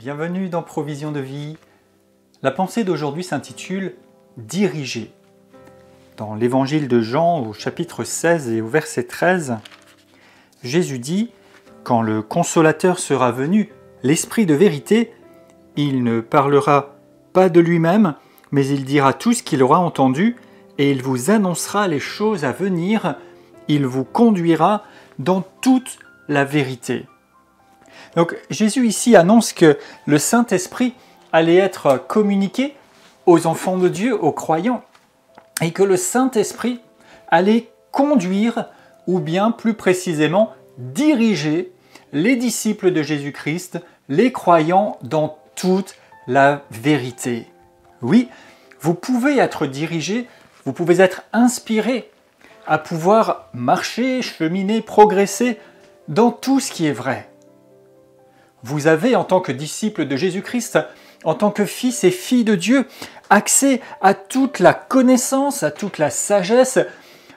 Bienvenue dans Provision de vie. La pensée d'aujourd'hui s'intitule « Diriger ». Dans l'évangile de Jean au chapitre 16 et au verset 13, Jésus dit « Quand le Consolateur sera venu, l'Esprit de vérité, il ne parlera pas de lui-même, mais il dira tout ce qu'il aura entendu et il vous annoncera les choses à venir, il vous conduira dans toute la vérité. » Donc Jésus ici annonce que le Saint-Esprit allait être communiqué aux enfants de Dieu, aux croyants, et que le Saint-Esprit allait conduire, ou bien plus précisément diriger les disciples de Jésus-Christ, les croyants dans toute la vérité. Oui, vous pouvez être dirigé, vous pouvez être inspiré à pouvoir marcher, cheminer, progresser dans tout ce qui est vrai. Vous avez, en tant que disciple de Jésus-Christ, en tant que fils et filles de Dieu, accès à toute la connaissance, à toute la sagesse,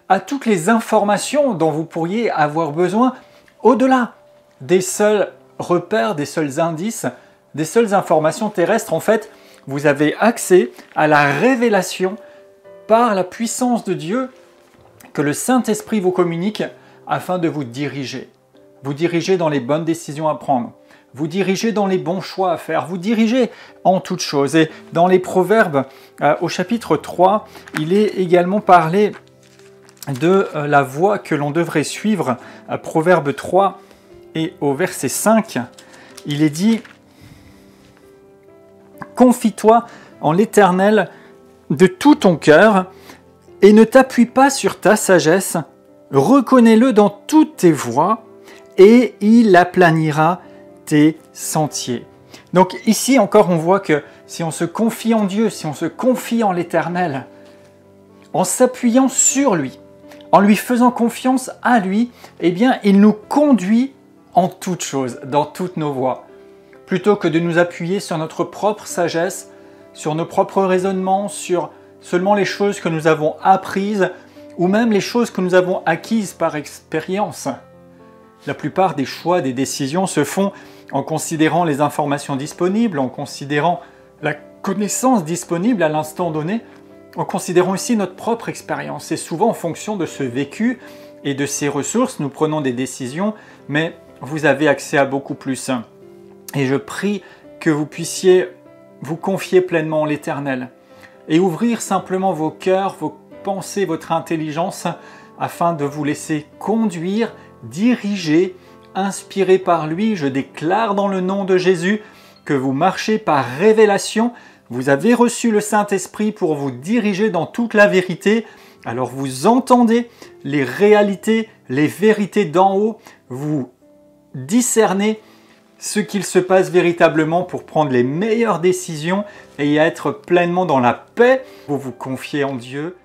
à toutes les informations dont vous pourriez avoir besoin, au-delà des seuls repères, des seuls indices, des seules informations terrestres. En fait, vous avez accès à la révélation par la puissance de Dieu que le Saint-Esprit vous communique afin de vous diriger. Vous diriger dans les bonnes décisions à prendre. Vous dirigez dans les bons choix à faire, vous dirigez en toutes choses. Et dans les Proverbes, au chapitre 3, il est également parlé de la voie que l'on devrait suivre. Proverbe 3 et au verset 5, il est dit « Confie-toi en l'Éternel de tout ton cœur et ne t'appuie pas sur ta sagesse, reconnais-le dans toutes tes voies et il aplanira tes sentiers. » Donc ici encore on voit que si on se confie en Dieu, si on se confie en l'Éternel, en s'appuyant sur lui, en lui faisant confiance à lui, eh bien il nous conduit en toutes choses, dans toutes nos voies. Plutôt que de nous appuyer sur notre propre sagesse, sur nos propres raisonnements, sur seulement les choses que nous avons apprises, ou même les choses que nous avons acquises par expérience. La plupart des choix, des décisions se font en considérant les informations disponibles, en considérant la connaissance disponible à l'instant donné, en considérant aussi notre propre expérience. Et souvent, en fonction de ce vécu et de ces ressources, nous prenons des décisions, mais vous avez accès à beaucoup plus. Et je prie que vous puissiez vous confier pleinement en l'Éternel et ouvrir simplement vos cœurs, vos pensées, votre intelligence, afin de vous laisser conduire, diriger, inspiré par lui. Je déclare dans le nom de Jésus que vous marchez par révélation. Vous avez reçu le Saint-Esprit pour vous diriger dans toute la vérité. Alors vous entendez les réalités, les vérités d'en haut. Vous discernez ce qu'il se passe véritablement pour prendre les meilleures décisions et être pleinement dans la paix. Vous vous confiez en Dieu.